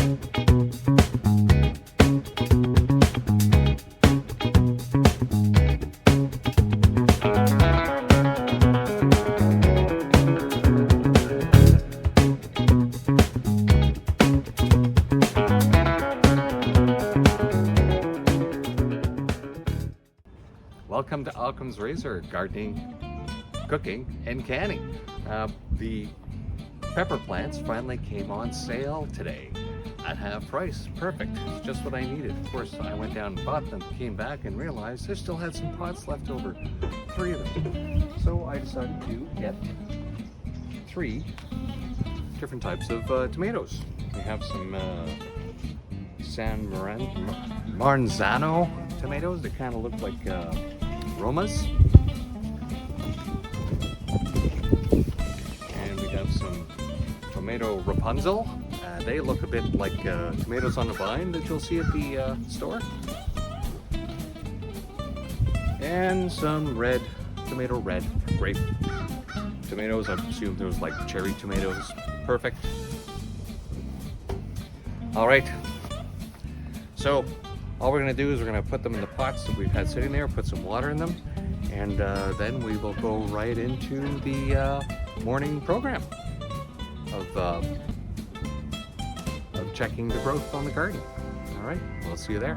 Welcome to Occam's Razor, gardening, cooking, and canning. The pepper plants finally came on sale today at half price. Perfect, it's just what I needed. Of course, I went down and bought them, came back and realized I still had some pots left over, 3 of them. So I decided to get 3 different types of tomatoes. We have some San Marzano tomatoes that kind of look like Romas. And we have some tomato Rapunzel. They look a bit like tomatoes on the vine that you'll see at the store. And some tomato red grape tomatoes. I assume those like cherry tomatoes. Perfect. All right. So all we're going to do is we're going to put them in the pots that we've had sitting there, put some water in them, and then we will go right into the morning program of checking the growth on the garden. All right, we'll see you there.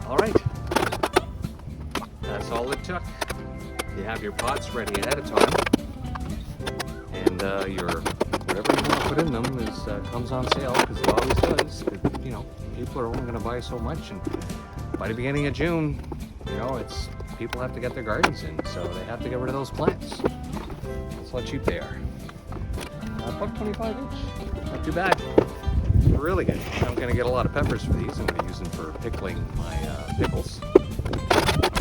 All right, that's all it took. You have your pots ready ahead of time, and your whatever you want to put in them comes on sale, because it always does. You know, people are only going to buy so much, and by the beginning of June, you know, people have to get their gardens in, so they have to get rid of those plants. That's how cheap they are. $1.25 each, not too bad. Really good. I'm going to get a lot of peppers for these. I'm going to use them for pickling my pickles,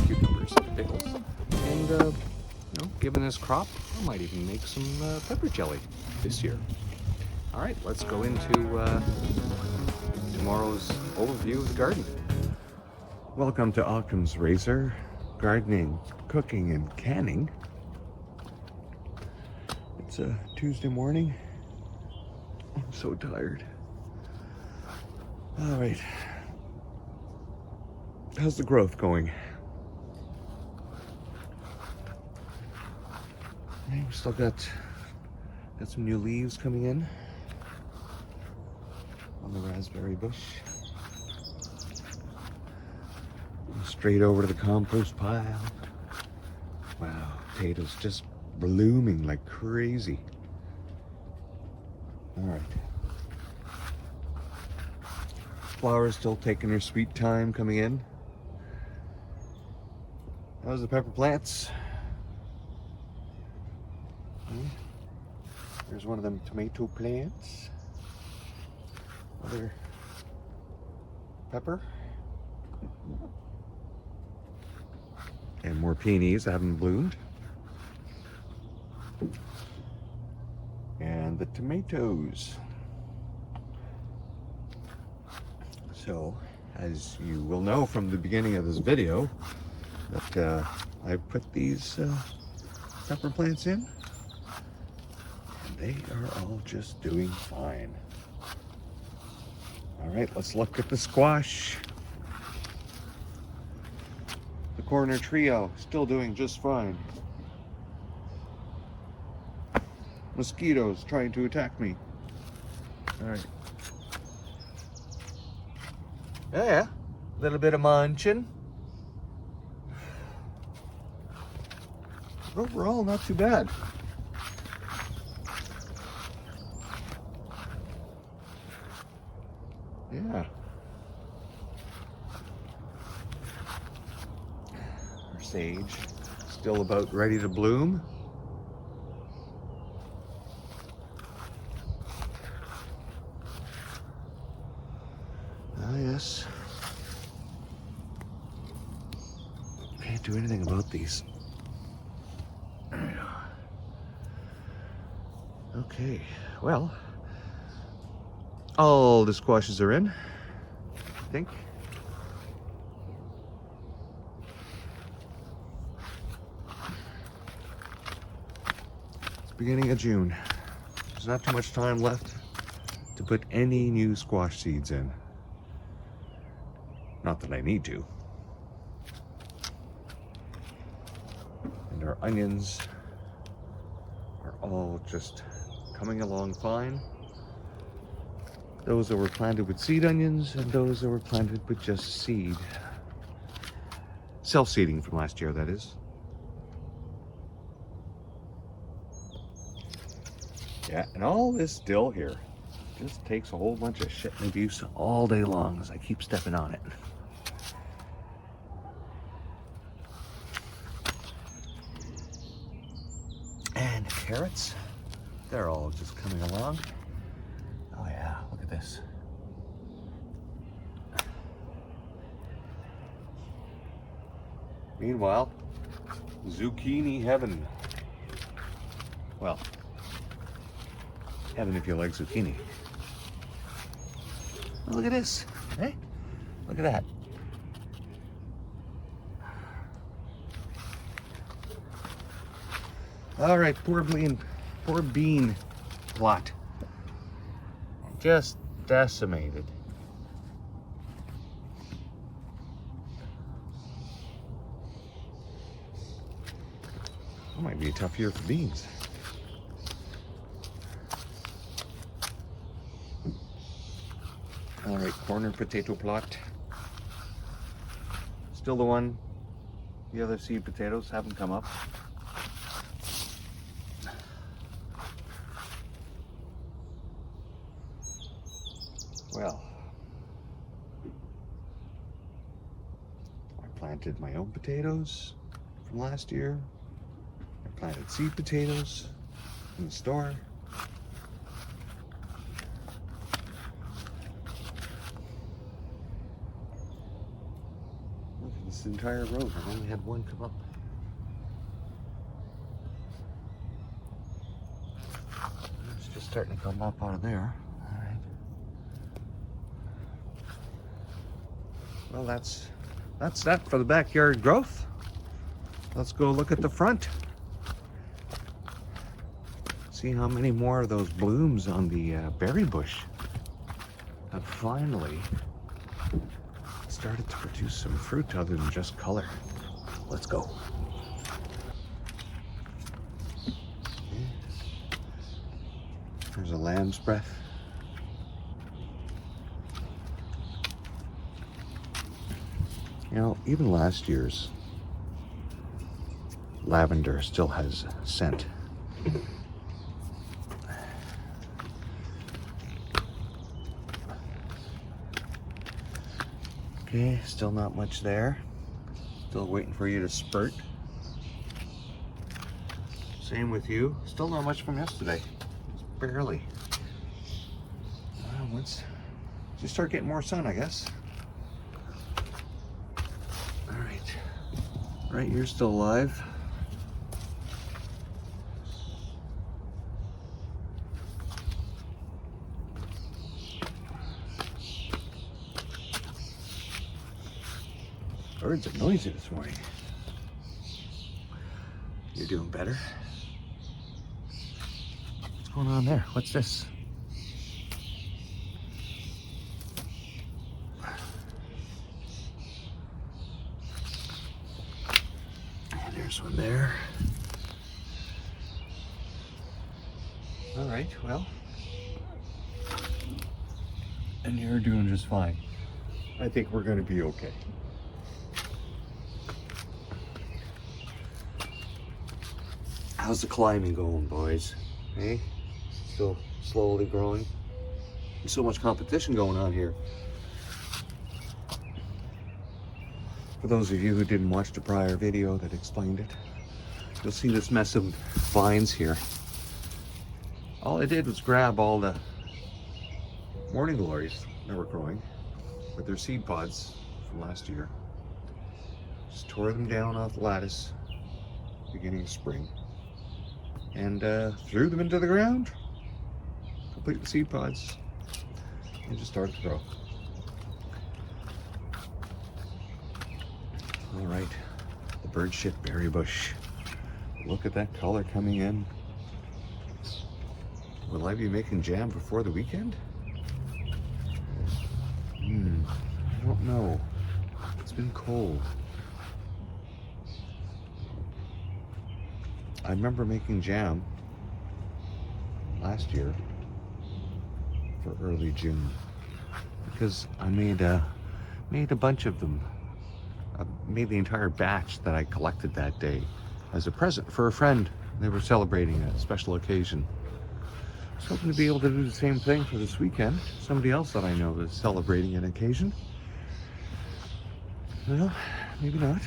cucumbers, pickles, and you know, given this crop, I might even make some pepper jelly this year. All right, let's go into tomorrow's overview of the garden. Welcome to Occam's Razor, gardening, cooking, and canning. It's a Tuesday morning. I'm so tired. All right, how's the growth going? Okay, we still got some new leaves coming in on the raspberry bush. Straight over to the compost pile. Wow, potatoes just blooming like crazy. All right. Flowers still taking their sweet time coming in. How's the pepper plants? There's one of them tomato plants. Another pepper. And more peonies that haven't bloomed. And the tomatoes. So, as you will know from the beginning of this video, that I put these pepper plants in, and they are all just doing fine. All right, let's look at the squash. The corner trio, still doing just fine. Mosquitoes trying to attack me. All right. Yeah, a little bit of munchin. But overall, not too bad. Yeah. Our sage still about ready to bloom. Ah, yes. Can't do anything about these. Okay, well, all the squashes are in, I think. It's beginning of June. There's not too much time left to put any new squash seeds in. Not that I need to. And our onions are all just coming along fine. Those that were planted with seed onions and those that were planted with just seed. Self-seeding from last year, that is. Yeah, and all this dill here just takes a whole bunch of shit and abuse all day long as I keep stepping on it. And the carrots, they're all just coming along. Oh yeah, look at this. Meanwhile, zucchini heaven. Well, heaven if you like zucchini. Oh, look at this, hey? Look at that. All right, poor bean plot. Just decimated. That might be a tough year for beans. All right, corner potato plot. Still the one. The other seed potatoes haven't come up. Well, I planted my own potatoes from last year. I planted seed potatoes in the store. Look at this entire row. I've only had one come up. It's just starting to come up out of there. All right. Well, that's that for the backyard growth. Let's go look at the front. See how many more of those blooms on the berry bush have finally started to produce some fruit other than just color. Let's go. There's a lamb's breath. You know, even last year's lavender still has scent. Okay, still not much there. Still waiting for you to spurt. Same with you. Still not much from yesterday. Just barely. Once you start getting more sun, I guess. Right, you're still alive. Birds are noisy this morning. You're doing better. What's going on there? What's this? There's one there. All right, well, and you're doing just fine. I think we're going to be okay. How's the climbing going, boys? Hey? Still slowly growing? There's so much competition going on here. For those of you who didn't watch the prior video that explained it, you'll see this mess of vines here. All I did was grab all the morning glories that were growing with their seed pods from last year. Just tore them down off the lattice beginning of spring and threw them into the ground, complete with seed pods, and just started to grow. All right, the bird shit berry bush. Look at that color coming in. Will I be making jam before the weekend? I don't know. It's been cold. I remember making jam last year for early June because I made a bunch of them. I made the entire batch that I collected that day as a present for a friend. They were celebrating a special occasion. I was hoping to be able to do the same thing for this weekend. Somebody else that I know is celebrating an occasion. Well, maybe not.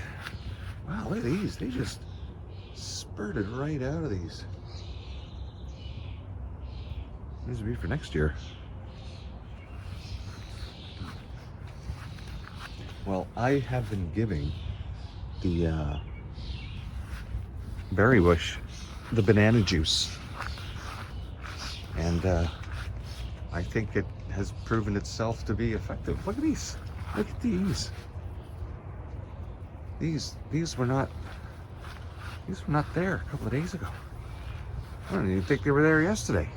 Wow, look at these. They just spurted right out of these. These will be for next year. Well, I have been giving the berry bush the banana juice. And I think it has proven itself to be effective. Look at these. Look at these. These were not there a couple of days ago. I don't even think they were there yesterday.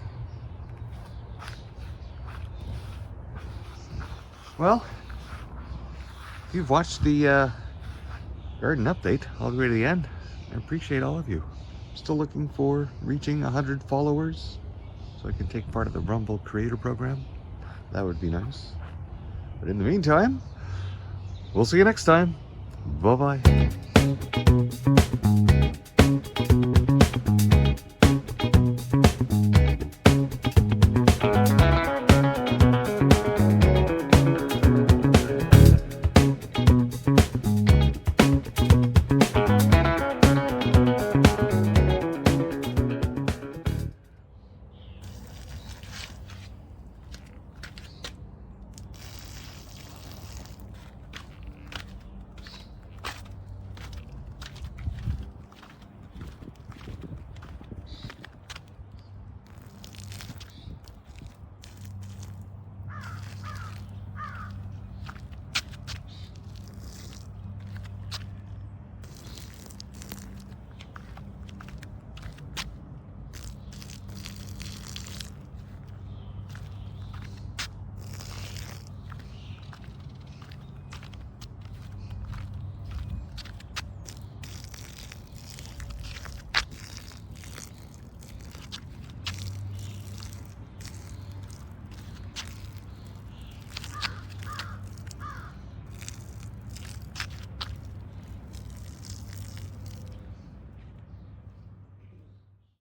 Well, if you've watched the garden update all the way to the end, I appreciate all of you. I'm still looking for reaching 100 followers so I can take part of the Rumble Creator Program. That would be nice. But in the meantime, we'll see you next time. Bye-bye.